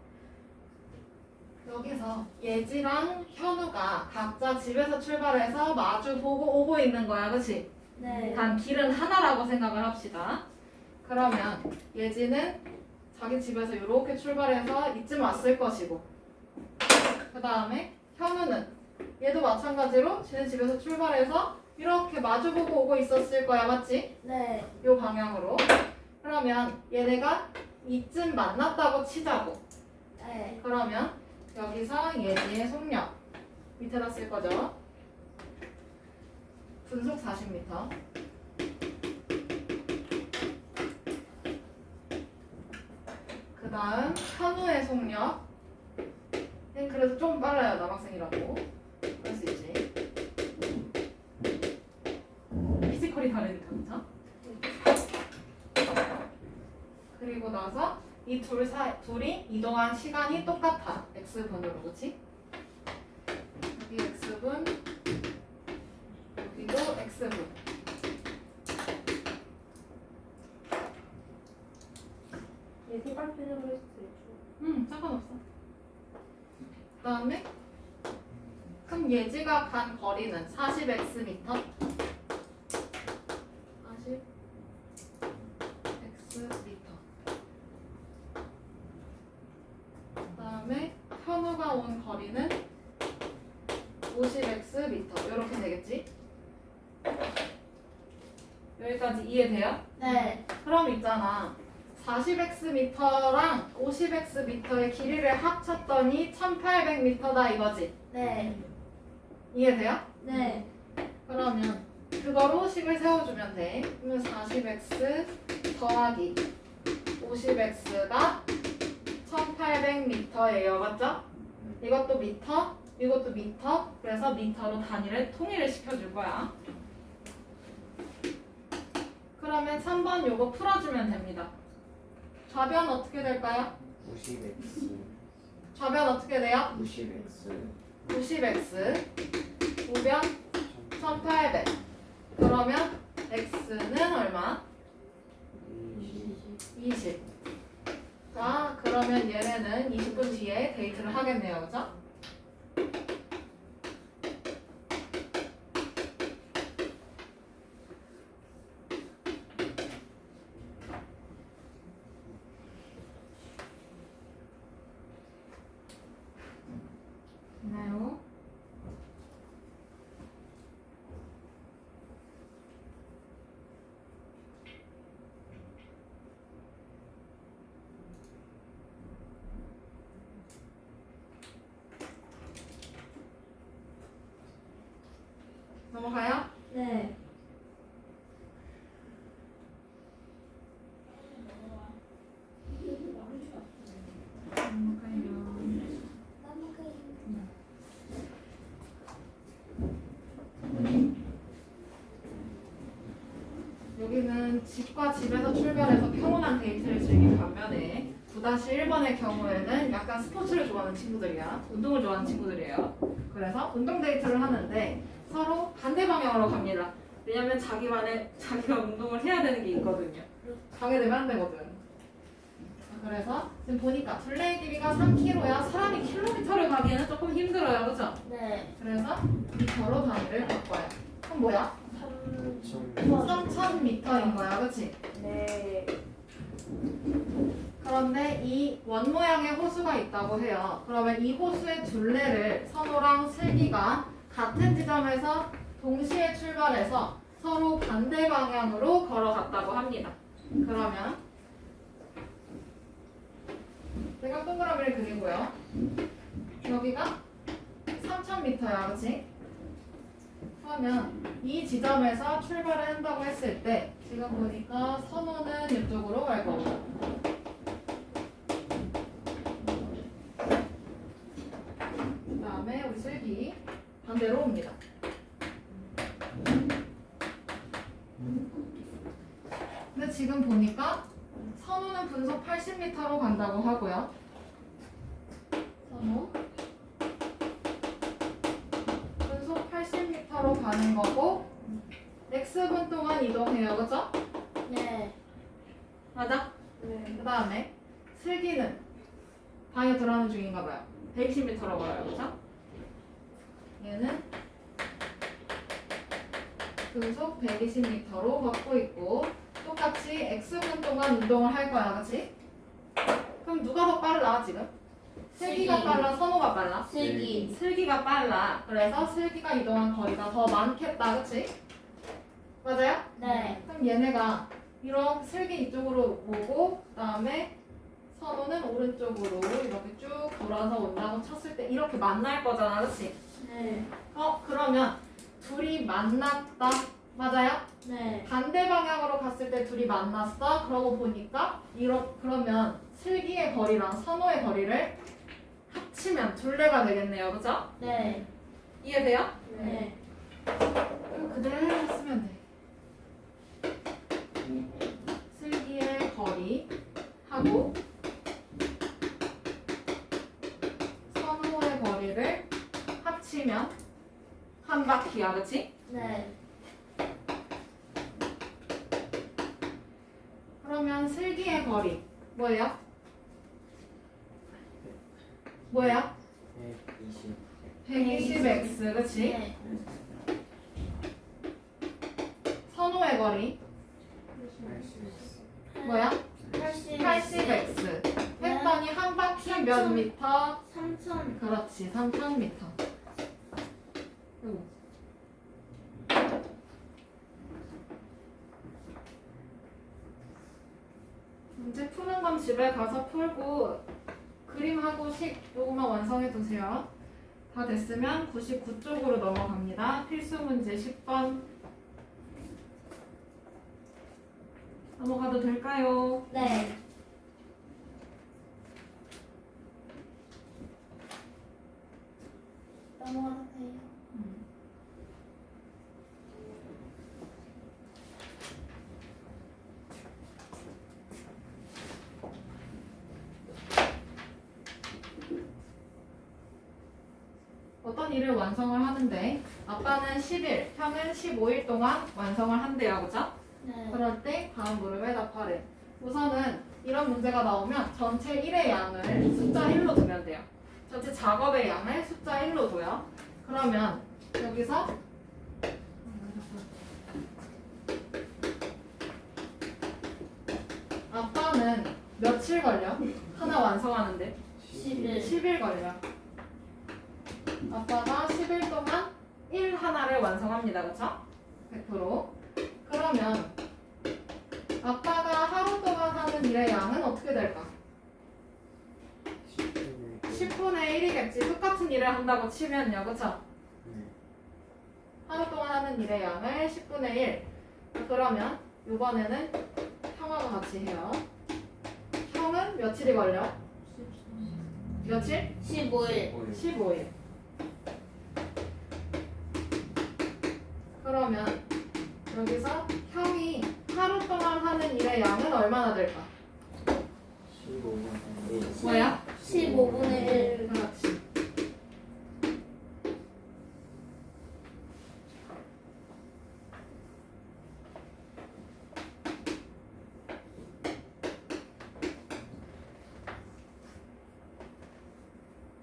여기서 예지랑 현우가 각자 집에서 출발해서 마주 보고 오고 있는 거야, 그치? 네. 단 길은 하나라고 생각을 합시다. 그러면 예지는 자기 집에서 이렇게 출발해서 이쯤 왔을 것이고, 그 다음에 현우는 얘도 마찬가지로 지네 집에서 출발해서 이렇게 마주보고 오고 있었을 거야, 맞지? 네. 요 방향으로. 그러면 얘네가 이쯤 만났다고 치자고. 네. 그러면 여기서 예지의 속력 밑에다 쓸 거죠. 분속 40m. 다음 현우의 속력. 그래서 좀 빨라요. 남학생이라고. 그럴 수 있지. 피지컬이 다르니까, 그쵸? 그리고 나서 이 둘이 이동한 시간이 똑같아. x분으로, 그치? 여기 x분, 여기도 x분. 얘 빨편으로 했을 때. 상관없어. 그 다음에 그럼 예지가 간 거리는 40xm. 40xm. 그 다음에 현우가 온 거리는 50xm. 이렇게 되겠지? 여기까지 이해돼요? 네. 그럼 있잖아. 40xm랑 50xm의 길이를 합쳤더니 1800m다 이거지? 네. 이해돼요? 네. 그러면 그거로 식을 세워주면 돼. 그러면 40x 더하기 50x가 1800m예요. 맞죠? 이것도 미터, 이것도 미터. 그래서 미터로 단위를 통일을 시켜줄 거야. 그러면 3번 요거 풀어주면 됩니다. 좌변 어떻게 될까요? 90x 좌변 어떻게 돼요? 90x 90x 우변 1800. 그러면 x는 얼마? 20. 자, 그러면 얘네는 20분 뒤에 데이트를 하겠네요. 그죠? 있나요? 넘어가요? 네. 여기는 집과 집에서 출발해서 평온한 데이트를 즐긴 반면에 9-1번의 경우에는 약간 스포츠를 좋아하는 친구들이야. 운동을 좋아하는 친구들이에요. 그래서 운동 데이트를 하는데 서로 반대 방향으로 갑니다. 왜냐면 자기가 운동을 해야 되는 게 있거든요. 방해되면 안 되거든. 그래서 지금 보니까 둘레의 길이가 3km야. 사람이 킬로미터를 가기에는 조금 힘들어요. 그죠? 네. 그래서 미터로 단위를 바꿔요. 그럼 뭐야? 3000m인 거야. 그치? 네. 그런데 이 원 모양의 호수가 있다고 해요. 그러면 이 호수의 둘레를 선호랑 슬기가 같은 지점에서 동시에 출발해서 서로 반대 방향으로 걸어갔다고 합니다. 그러면 내가 동그라미를 그리고요. 여기가 3000m야. 그치? 그러면 이 지점에서 출발을 한다고 했을 때 지금 보니까 선호는 이쪽으로 갈 거고 그 다음에 우리 슬기 반대로 옵니다. 근데 지금 보니까 선호는 분속 80m로 간다고 하고요. 선호 분속 80m로 가는 거고 x분 동안 이동해요. 그죠? 네. 맞아? 네. 그 다음에 슬기는 방에 들어가는 중인가 봐요. 120m로 가요. 그죠? 얘는 분속 120m로 걷고 있고 똑같이 x분 동안 이동을 할 거야. 그치? 그럼 누가 더 빨라 지금? 슬기가 슬기. 빨라? 선호가 빨라? 슬기. 슬기가 빨라. 그래서 슬기가 이동한 거리가 더 많겠다. 그치? 맞아요? 네. 그럼 얘네가 이렇게 슬기 이쪽으로 오고 그 다음에 선호는 오른쪽으로 이렇게 쭉 돌아서 온다고 쳤을 때 이렇게 만날 거잖아. 그치? 네. 그러면 둘이 만났다. 맞아요? 네. 반대 방향으로 갔을 때 둘이 만났어. 그러고 보니까 그러면 슬기의 거리랑 선호의 거리를 합치면 둘레가 되겠네요. 그죠? 네. 이해돼요? 네. 그럼 그대로 쓰면 돼. 슬기의 거리 하고 선호의 거리를 합치면 한 바퀴야, 그치? 네. 그러면 슬기의 거리 뭐예요? 뭐예요? 120 120x, 그치? 네. 선호의 거리 80 뭐야? 80. 80x 했더니 한 바퀴 몇 3000. 미터? 3000. 그렇지, 3000m. 문제 푸는 건 집에 가서 풀고 그림하고 식 요거만 완성해 두세요. 다 됐으면 99쪽으로 넘어갑니다. 필수 문제 10번 넘어가도 될까요? 네. 넘어가도 돼요. 어떤 일을 완성을 하는데 아빠는 10일, 형은 15일 동안 완성을 한대요. 그죠? 네. 그럴 때 다음 물음에 답하래. 우선은 이런 문제가 나오면 전체 1의 양을 숫자 1로 두면 돼요. 전체 작업의 양을 숫자 1로 둬요. 그러면 여기서 아빠는 며칠 걸려? 하나 완성하는데 11. 10일 걸려. 아빠가 10일 동안 1 하나를 완성합니다. 그쵸? 100%. 그러면 아빠가 하루 동안 하는 일의 양은 어떻게 될까? 10분의 1이겠지. 똑같은 일을 한다고 치면요. 그쵸? 하루 동안 하는 일의 양을 10분의 1. 그러면 이번에는 형하고 같이 해요. 형은 며칠이 걸려? 며칠? 15일. 15일. 그러면 여기서 형이 하루 동안 하는 일의 양은 얼마나 될까? 15분 1 뭐야? 15분의 1. 그렇지.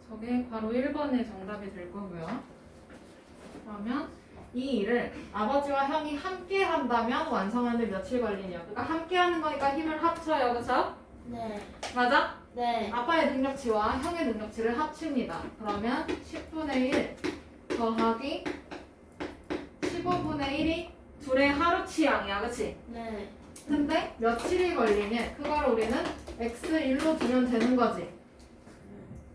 저게 바로 1번의 정답이 될 거고요. 그러면 이 일을 아버지와 형이 함께 한다면 완성하는데 며칠 걸리냐? 그러니까 함께 하는 거니까 힘을 합쳐요. 그쵸? 네. 맞아? 네. 아빠의 능력치와 형의 능력치를 합칩니다. 그러면 10분의 1 더하기 15분의 1이 둘의 하루치 양이야. 그치? 네. 근데 며칠이 걸리냐? 그걸 우리는 x1로 두면 되는 거지.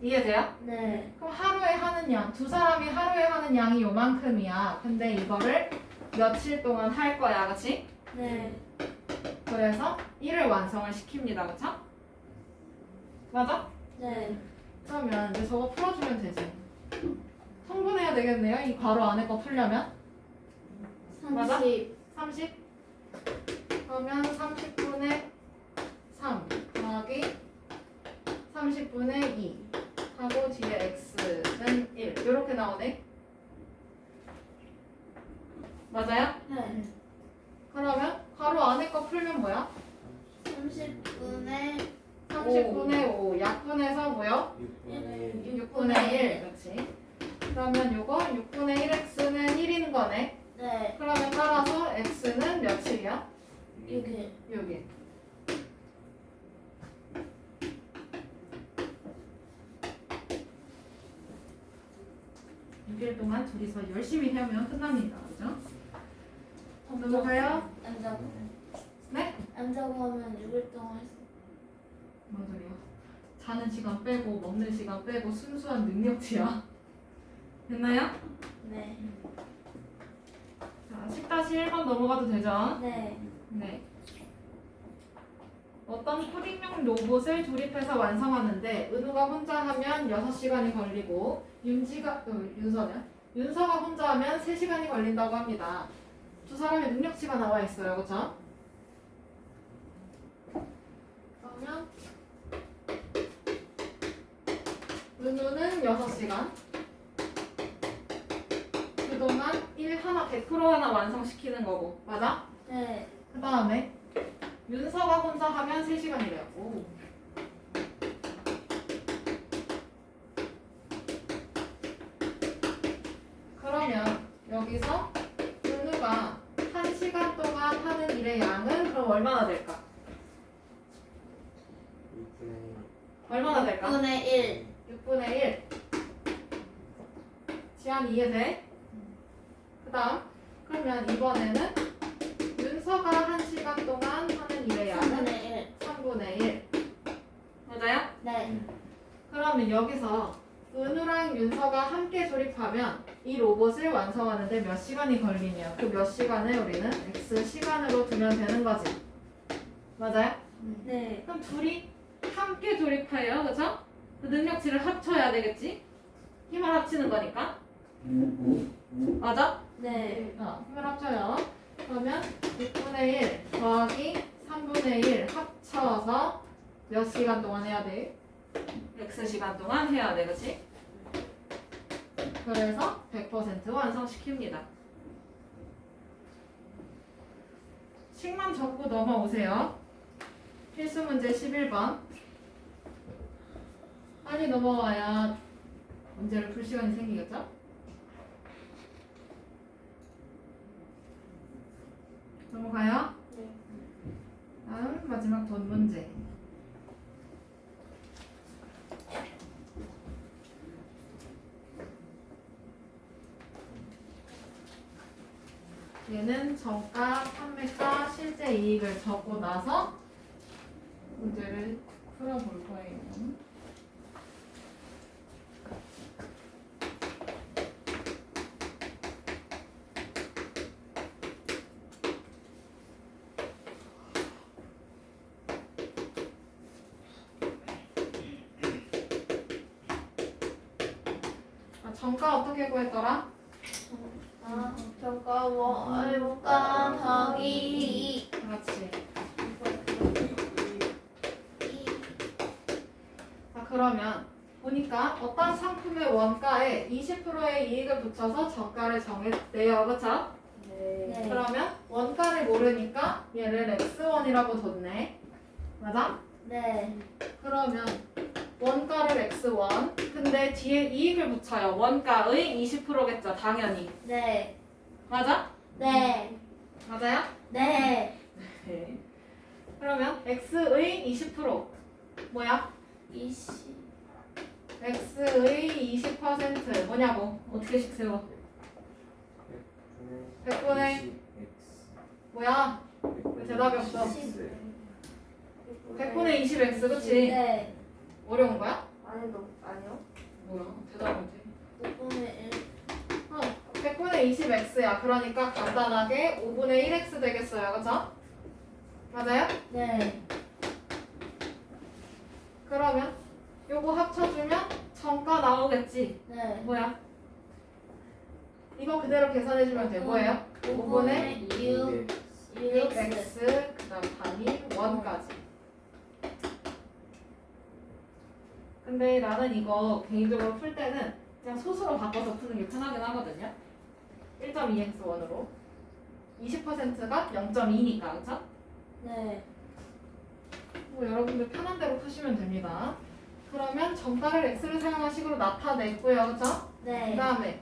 이해돼요? 네. 그럼 하루에 하는 양, 두 사람이 하루에 하는 양이 요만큼이야. 근데 이거를 며칠 동안 할 거야. 그치? 네. 그래서 1을 완성을 시킵니다. 그쵸? 맞아? 네. 그러면 이제 저거 풀어주면 되지. 성분해야 되겠네요. 이 괄호 안에 거 풀려면. 맞아? 30. 30? 그러면 30분의 3 더하기 30분의 2 하고 뒤에 x는 1 이렇게 나오네. 맞아요? 네. 그러면 괄호 안에 거 풀면 뭐야? 30분의 30분의 5 약분해서 뭐요? 6분의 6분의 1 그렇지. 그러면 요거 6분의 1x는 1인 거네. 네. 그러면 따라서 x는 며칠이야? 6일. 6일. 일 동안 둘이서 열심히 하면 끝납니다. 그죠? 넘어가요? 안 자고? 네? 안 자고 하면 6일 동안 했어. 뭔 소리야? 자는 시간 빼고 먹는 시간 빼고 순수한 능력치야. 됐나요? 네. 자, 10-1번 넘어가도 되죠? 네. 네. 어떤 코딩용 로봇을 조립해서 완성하는데 은우가 혼자 하면 6시간이 걸리고 윤서가 혼자 하면 3시간이 걸린다고 합니다. 두 사람의 능력치가 나와 있어요. 그렇죠? 그러면 은우는 6시간 그동안 100% 하나 완성시키는 거고 맞아? 네. 그 다음에 윤서가 혼자 하면 3시간이래요. 오. 그러면 여기서 은우가 1시간 동안 하는 일의 양은 그럼 얼마나 될까? 6분의 얼마나 될까? 6분의 1. 6분의 1. 지안이 이해돼? 그 다음 그러면 이번에는 윤서가 1시간 동안 하는 일의 양은 3분의 1. 3분의 1. 맞아요? 네. 그러면 여기서 은우랑 윤서가 함께 조립하면 이 로봇을 완성하는데 몇 시간이 걸리냐. 그 몇 시간을 우리는 X 시간으로 두면 되는 거지. 맞아요? 네. 그럼 둘이 함께 조립해요. 그쵸? 그 능력치를 합쳐야 되겠지? 힘을 합치는 거니까. 맞아? 네. 힘을 합쳐요. 그러면 6분의 1 더하기 3분의 1 합쳐서 몇 시간 동안 해야 돼? X 시간 동안 해야 돼. 그치? 그래서 100% 완성시킵니다. 식만 적고 넘어오세요. 필수 문제 11번. 빨리 넘어와야 문제를 풀 시간이 생기겠죠? 넘어가요? 네. 다음 마지막 돈 문제. 얘는 정가, 판매가, 실제 이익을 적고 나서 문제를 풀어볼 거예요. 정가 어떻게 구했더라? 저가 월가 더하기 그렇지. 자, 그러면 보니까 어떤 상품의 원가에 20%의 이익을 붙여서 정가를 정했대요. 그쵸? 네. 그러면 원가를 모르니까 얘를 X1이라고 뒀네. 맞아? 네. 그러면 원가를 X1 근데 뒤에 이익을 붙여요. 원가의 20%겠죠. 당연히. 네. 맞아? 네. 맞아요? 네. 네. 그러면 X의 20% 뭐야? 20. X의 20% 뭐냐고? 어떻게씩 세워? 100분의 20x 뭐야? 왜 대답이 없어? 100분의 20X 그치? 네. 어려운 거야? 아니요. 뭐야? 대답이 뭐지? 6분의 1. 100분의 20X야. 그러니까 간단하게 5분의 1X 되겠어요. 그쵸? 맞아요? 네. 그러면 요거 합쳐주면 정가 나오겠지? 네. 뭐야? 이거 그대로 계산해주면 돼. 뭐예요? 5분의 6. 6X 그 다음 단위 1까지. 근데 나는 이거 개인적으로 풀 때는 그냥 소수로 바꿔서 푸는 게 편하긴 하거든요. 1.2x1으로 20%가 0.2니까 그쵸? 네. 뭐 여러분들 편한 대로 푸시면 됩니다. 그러면 정가를 x를 사용한 식으로 나타냈고요. 그쵸? 그 네. 다음에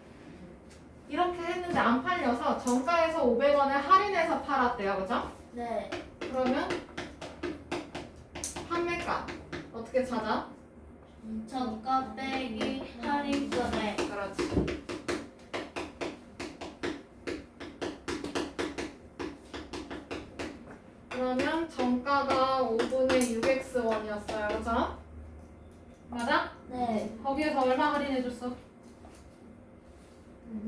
이렇게 했는데 안 팔려서 정가에서 500원을 할인해서 팔았대요. 그쵸? 네. 그러면 판매가 어떻게 찾아? 정가 빼기 할인 금액. 그렇지. 그러면 정가가 5분의 6x1이었어요. 그죠? 맞아? 네. 거기에서 얼마 할인해줬어?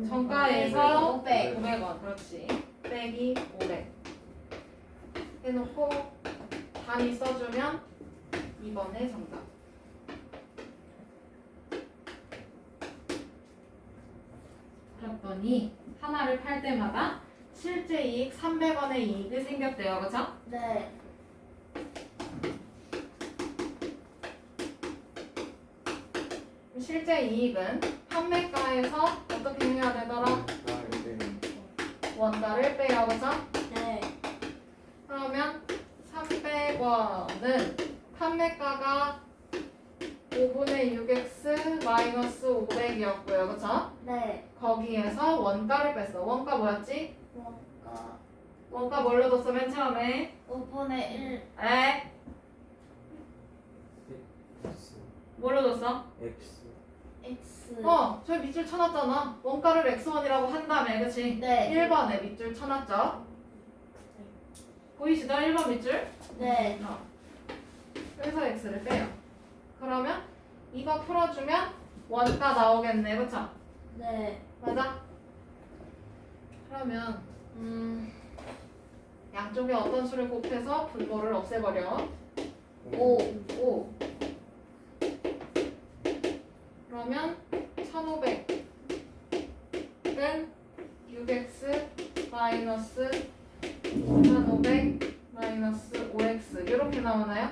정가에서 500. 500원. 그렇지. 빼기 500. 해놓고 많이 써주면 2번의 정답. 그랬더니 하나를 팔 때마다 실제 이익 300원의 이익이 생겼대요. 그쵸? 네. 실제 이익은 판매가에서 어떻게 해야 되더라? 원가를 빼요. 그쵸? 네. 그러면 300원은 판매가가 5분의 6x 마이너스 500이었고요. 그쵸? 네. 거기에서 원가를 뺐어. 원가 뭐였지? 원가 원가 뭘로 뒀어 맨 처음에? 5분의 1. 에? 뭘로 뒀어? X. X. 저기 밑줄 쳐놨잖아. 원가를 x1이라고 한 다음에 그치? 네. 1번에 밑줄 쳐놨죠? 보이시죠? 1번 밑줄? 네. 여기서 x를 빼요. 그러면 이거 풀어주면 원가 나오겠네. 그쵸? 네. 맞아? 그러면 양쪽에 어떤 수를 곱해서 분모를 없애버려? 5. 5. 그러면 1500은 6x 마이너스 1500 마이너스 5x 이렇게 나오나요?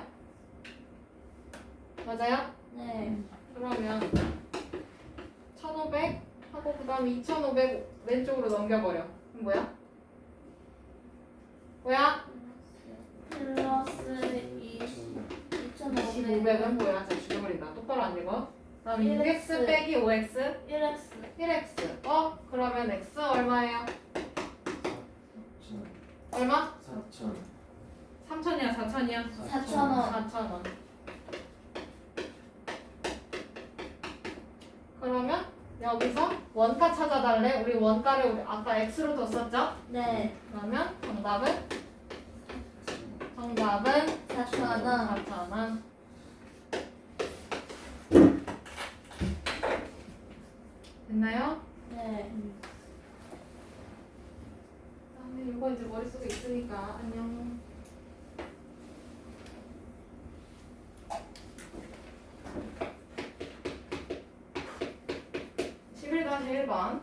맞아요? 네. 그러면 1500 하고 그 다음에 2500 왼쪽으로 넘겨버려. 그럼 뭐야? 뭐야? 플러스 2500. 2500은 뭐야? 자 죽여버린다. 똑바로 안 읽어. 그 다음에 6x 1x. 빼기 5x 1x. 1x. 그러면 x 얼마예요? 얼마? 4천. 3천이야 4천이야? 4,000원. 4,000원. 그러면 여기서 원가 찾아달래. 우리 원가를 우리 아까 x로 뒀었죠? 네. 그러면 정답은 4,000원. 4,000원. 됐나요? 네. 그다음에 이거 이제 머릿속에 있으니까 안녕. (11-1번)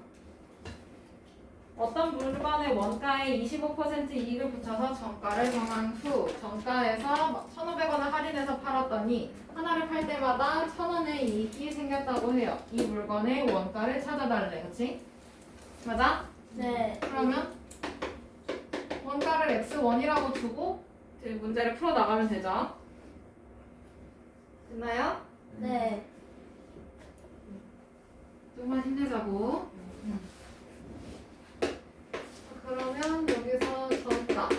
어떤 물건의 원가에 25% 이익을 붙여서 정가를 정한 후 정가에서 1,500원을 할인해서 팔았더니 하나를 팔 때마다 1,000원의 이익이 생겼다고 해요. 이 물건의 원가를 찾아달래. 그치? 맞아? 네. 그러면 원가를 x1이라고 두고 이제 문제를 풀어 나가면 되죠. 됐나요? 네. 조금만 힘내자고. 그러면 여기서 정가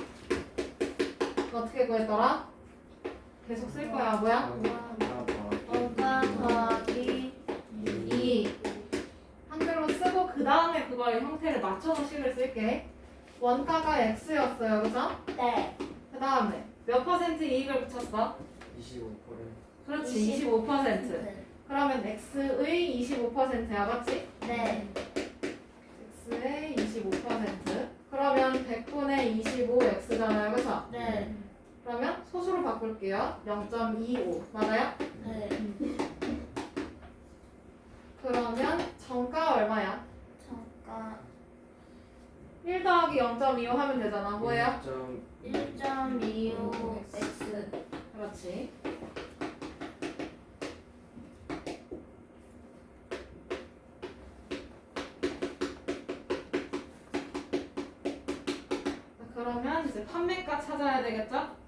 어떻게 구했더라? 계속 쓸 거야. 뭐야? 원가 더하기 2 한글로 쓰고 그 다음에 그거의 형태를 맞춰서 식을 쓸게. 원가가 x였어요. 그죠? 네. 그 다음에 몇 퍼센트 이익을 붙였어? 25%. 그렇지 25%. 그러면 x의 25%야. 맞지? 네. x의 25%. 그러면 100분의 25x잖아요. 그쵸? 네. 그러면 소수로 바꿀게요. 0.25 맞아요? 네. 그러면 정가 얼마야? 정가 1 더하기 0.25 하면 되잖아. 뭐예요? 1.25x. 그렇지. 그러면 이제 판매가 찾아야 되겠죠?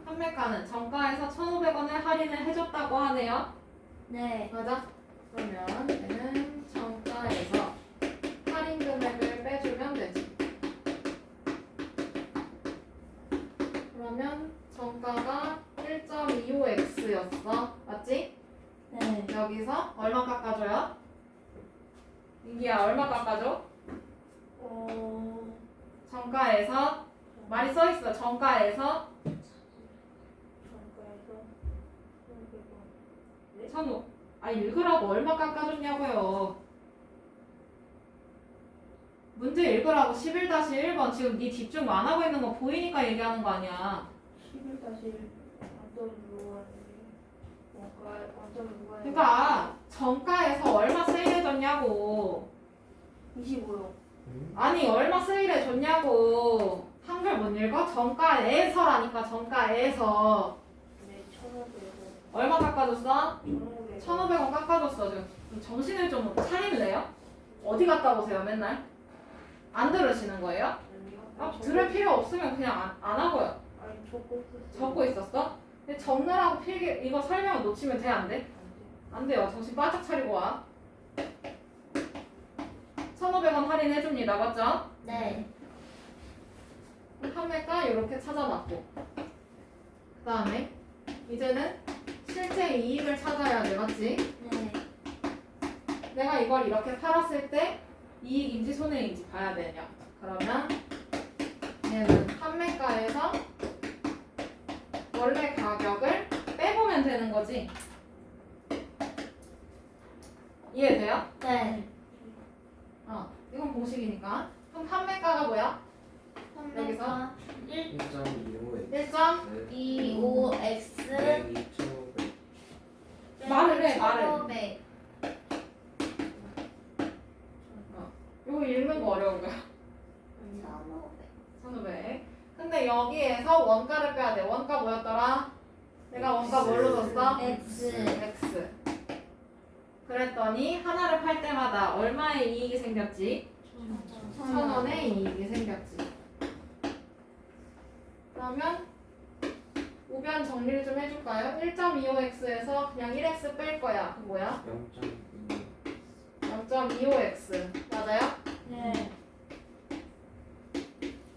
판매가는 정가에서 1,500원을 할인을 해줬다고 하네요. 네. 맞아? 그러면 얘는 정가에서 할인 금액을 빼주면 되지. 그러면 정가가 1.25x였어. 맞지? 네. 여기서 얼마 깎아줘요? 민기야 얼마 깎아줘? 정가에서 말이 써있어. 정가에서 1,500원. 아니 읽으라고 얼마 깎아줬냐고요. 문제 읽으라고 11-1번 지금 네 집중 안 하고 있는 거 보이니까 얘기하는 거 아니야. 11-1 완전 무한이 뭔가 완전 무한이 그러니까 정가에서 얼마 세일해줬냐고. 25요. 아니 얼마 세일해줬냐고. 한글 못 읽어? 정가에서라니까. 정가에서 네, 1,500원. 얼마 깎아줬어? 1,500원. 1,500원 깎아줬어. 지금 정신을 좀 차릴래요? 어디 갔다 오세요 맨날? 안 들으시는 거예요? 아니요. 아, 들을 필요 없으면 그냥 안 하고요. 아니, 적고 있었어요. 적고 있었어? 근데 적느라고 필기 이거 설명 놓치면 돼 안 돼? 안 돼. 안 돼요. 정신 바짝 차리고 와. 1,500원 할인해줍니다. 맞죠? 네. 판매가 이렇게 찾아놨고 그 다음에 이제는 실제 이익을 찾아야 돼. 맞지? 네. 내가 이걸 이렇게 팔았을 때 이익인지 손해인지 봐야 되냐. 그러면 얘는 판매가에서 원래 가격을 빼보면 되는 거지. 이해돼요? 네. 이건 공식이니까. 그럼 판매가가 뭐야? 판매가 1.25x 1.25x 2,500 말을 해, 말을. 1,500. 이거 읽는 거 어려운 거야. 1,500. 1,500. 근데 여기에서 원가를 빼야 돼. 원가 뭐였더라? 내가 원가 뭘로 줬어? X. X. 그랬더니 하나를 팔 때마다 얼마의 이익이 생겼지? 1,000원의 이익이 생겼지. 그러면 우변 정리를 좀 해줄까요? 1.25x에서 그냥 1x 뺄 거야. 그 뭐야? 0.25 0.25x. 맞아요? 네.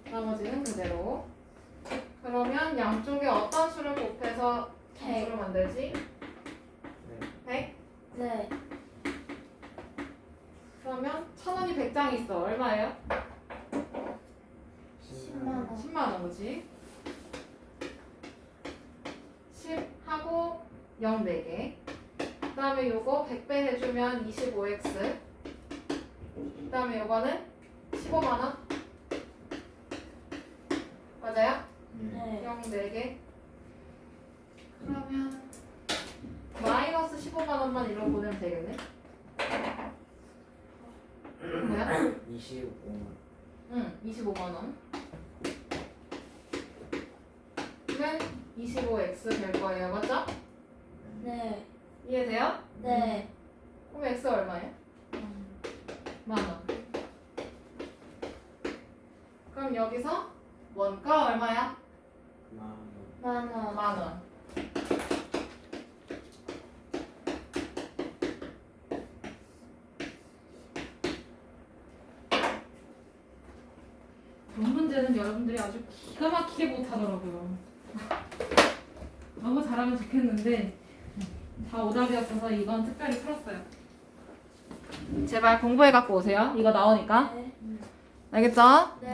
나머지는 그대로. 그러면 양쪽에 어떤 수를 곱해서 점수를 만들지? 100? 네. 그러면 1,000원이 100장 있어. 얼마예요? 10만 원. 10만 원 그지? 10하고 0 4개. 그 다음에 요거 100배 해주면 25x. 그 다음에 요거는 15만 원. 맞아요? 네. 0 4개. 그러면 마이너스 15만 원만 일로 보내면 되겠네. 뭐야? 25만 응, 25만 원. 는 25x 될 거예요. 맞죠? 네. 이해돼요? 네. 그럼 x 얼마예요? 만 원. 그럼 여기서 원가 얼마야? 만 원. 만 원. 본 문제는 여러분들이 아주 기가 막히게 못하더라고요. 너무 잘하면 좋겠는데 다 오답이었어서 이건 특별히 풀었어요. 제발 공부해 갖고 오세요. 이거 나오니까. 네. 알겠죠? 네.